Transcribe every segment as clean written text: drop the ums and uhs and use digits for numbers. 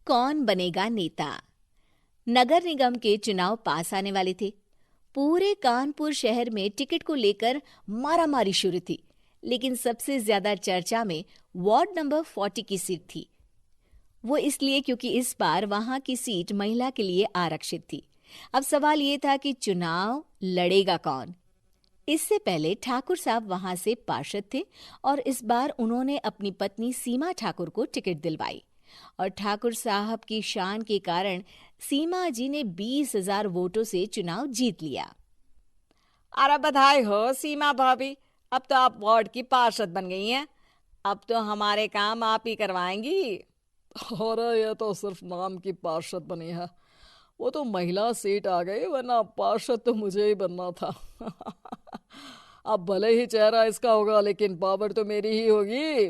कौन बनेगा नेता। नगर निगम के चुनाव पास आने वाले थे। पूरे कानपुर शहर में टिकट को लेकर मारामारी शुरू थी, लेकिन सबसे ज्यादा चर्चा में वार्ड नंबर 40 की सीट थी। वो इसलिए क्योंकि इस बार वहां की सीट महिला के लिए आरक्षित थी। अब सवाल ये था कि चुनाव लड़ेगा कौन। इससे पहले ठाकुर साहब वहां से पार्षद थे और इस बार उन्होंने अपनी पत्नी सीमा ठाकुर को टिकट दिलवाई और ठाकुर साहब की शान के कारण सीमा जी ने 20,000 वोटों से चुनाव जीत लिया। अरे बधाई हो सीमा भाभी, अब तो आप वार्ड की पार्षद बन गई हैं। अब तो हमारे काम आप ही करवाएंगी। अरे ये तो सिर्फ नाम की पार्षद बनी है, वो तो महिला सीट आ गई, वरना पार्षद तो मुझे ही बनना था। अब भले ही चेहरा इसका होगा, लेकिन पावर तो मेरी ही होगी।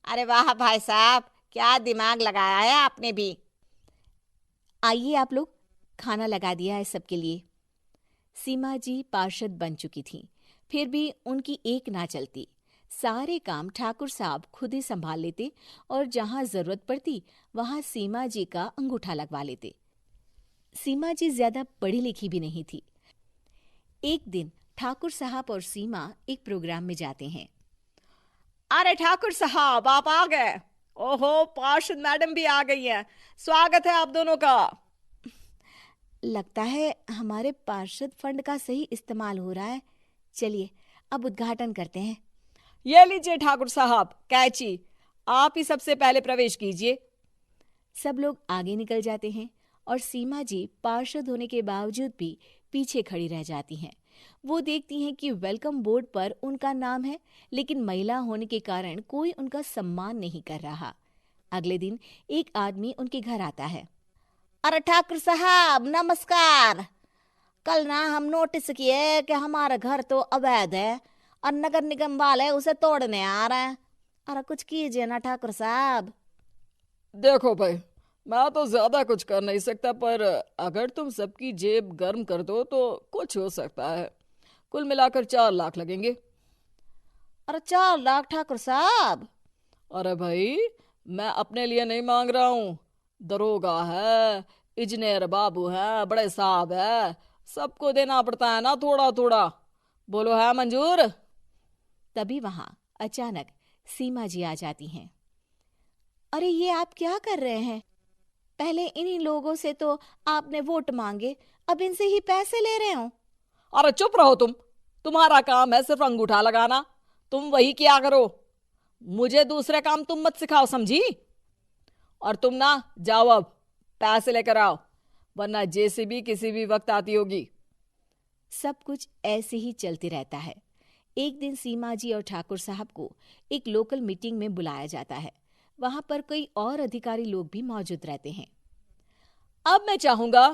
अरे वाह भाई साहब, क्या दिमाग लगाया है आपने भी। आइए आप लोग, खाना लगा दिया है सबके लिए। सीमा जी पार्षद बन चुकी थीं, फिर भी उनकी एक ना चलती। सारे काम ठाकुर साहब खुद ही संभाल लेते और जहां जरूरत पड़ती वहां सीमा जी का अंगूठा लगवा लेते। सीमा जी ज्यादा पढ़ी लिखी भी नहीं थी। एक दिन ठाकुर साहब और सीमा एक प्रोग्राम में जाते हैं। अरे ठाकुर साहब, आप आ गए। ओहो, पार्षद मैडम भी आ गई हैं। स्वागत है आप दोनों का। लगता है हमारे पार्षद फंड का सही इस्तेमाल हो रहा है। चलिए अब उद्घाटन करते हैं। ये लीजिए ठाकुर साहब कैची, आप ही सबसे पहले प्रवेश कीजिए। सब लोग आगे निकल जाते हैं और सीमा जी पार्षद होने के बावजूद भी पीछे खड़ी रह जाती हैं। वो देखती हैं कि वेलकम बोर्ड पर उनका नाम है, लेकिन महिला होने के कारण कोई उनका सम्मान नहीं कर रहा। अगले दिन एक आदमी उनके घर आता है। अरे ठाकुर साहब नमस्कार। कल ना हम नोटिस किए कि हमारा घर तो अवैध है और नगर निगम वाले उसे तोड़ने आ रहे हैं। अरे कुछ कीजिए ना ठाकुर साहब। देखो भाई, मैं तो ज्यादा कुछ कर नहीं सकता, पर अगर तुम सबकी जेब गर्म कर दो तो कुछ हो सकता है। कुल मिलाकर 4 लाख लगेंगे। अरे 4 लाख ठाकुर साहब? अरे भाई, मैं अपने लिए नहीं मांग रहा हूँ। दरोगा है, इंजीनियर बाबू है, बड़े साहब है, सबको देना पड़ता है ना थोड़ा थोड़ा। बोलो है मंजूर? तभी वहां अचानक सीमा जी आ जाती हैं। अरे ये आप क्या कर रहे हैं? पहले इन्हीं लोगों से तो आपने वोट मांगे, अब इनसे ही पैसे ले रहे हो। अरे चुप रहो तुम। तुम्हारा काम है सिर्फ अंगूठा लगाना, तुम वही किया करो। मुझे दूसरे काम तुम मत सिखाओ, समझी? और तुम ना जाओ, अब पैसे लेकर आओ, वरना जेसीबी किसी भी वक्त आती होगी। सब कुछ ऐसे ही चलते रहता है। एक दिन सीमा जी और ठाकुर साहब को एक लोकल मीटिंग में बुलाया जाता है। वहां पर कई और अधिकारी लोग भी मौजूद रहते हैं। अब मैं चाहूंगा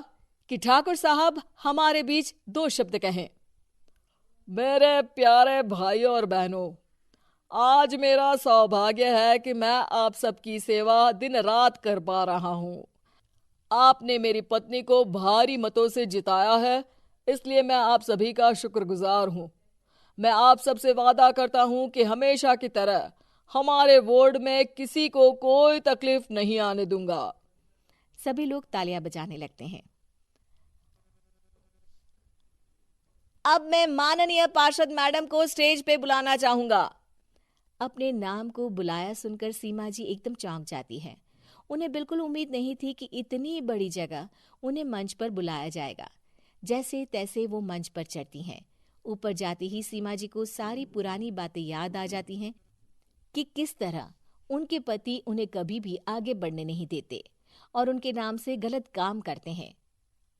कि ठाकुर साहब हमारे बीच 2 शब्द कहें। मेरे प्यारे भाइयों और बहनों, आज मेरा सौभाग्य है कि मैं आप सबकी सेवा दिन रात कर पा रहा हूँ। आपने मेरी पत्नी को भारी मतों से जिताया है, इसलिए मैं आप सभी का शुक्रगुजार हूँ। मैं आप सबसे वादा करता हूँ कि हमेशा की तरह हमारे वार्ड में किसी को कोई तकलीफ नहीं आने दूंगा। सभी लोग तालियां बजाने लगते हैं। अब मैं माननीय पार्षद मैडम को स्टेज पे बुलाना चाहूंगा। अपने नाम को बुलाया सुनकर सीमा जी एकदम चौंक जाती है। उन्हें बिल्कुल उम्मीद नहीं थी कि इतनी बड़ी जगह उन्हें मंच पर बुलाया जाएगा। जैसे तैसे वो मंच पर चढ़ती हैं। ऊपर जाते ही सीमा जी को सारी पुरानी बातें याद आ जाती हैं कि किस तरह उनके पति उन्हें कभी भी आगे बढ़ने नहीं देते और उनके नाम से गलत काम करते हैं।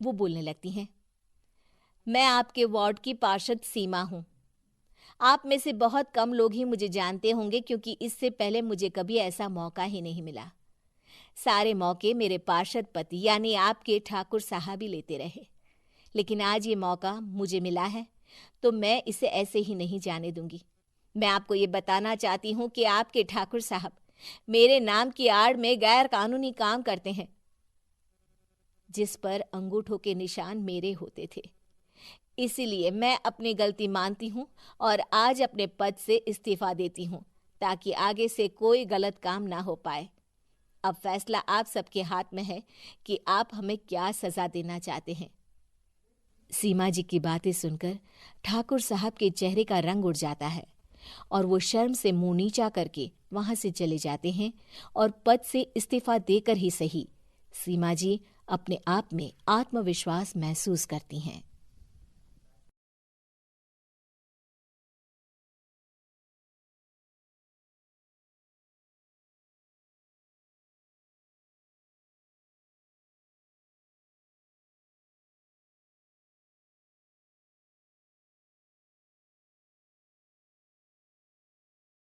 वो बोलने लगती हैं। मैं आपके वार्ड की पार्षद सीमा हूँ। आप में से बहुत कम लोग ही मुझे जानते होंगे, क्योंकि इससे पहले मुझे कभी ऐसा मौका ही नहीं मिला। सारे मौके मेरे पार्षद पति यानी आपके ठाकुर साहब ही लेते रहे, लेकिन आज ये मौका मुझे मिला है तो मैं इसे ऐसे ही नहीं जाने दूंगी। मैं आपको ये बताना चाहती हूँ कि आपके ठाकुर साहब मेरे नाम की आड़ में गैर कानूनी काम करते हैं, जिस पर अंगूठों के निशान मेरे होते थे। इसीलिए मैं अपनी गलती मानती हूँ और आज अपने पद से इस्तीफा देती हूँ, ताकि आगे से कोई गलत काम ना हो पाए। अब फैसला आप सबके हाथ में है कि आप हमें क्या सजा देना चाहते हैं। सीमा जी की बातें सुनकर ठाकुर साहब के चेहरे का रंग उड़ जाता है और वो शर्म से मुंह नीचा करके वहां से चले जाते हैं और पद से इस्तीफा देकर ही सही सीमा जी अपने आप में आत्मविश्वास महसूस करती हैं।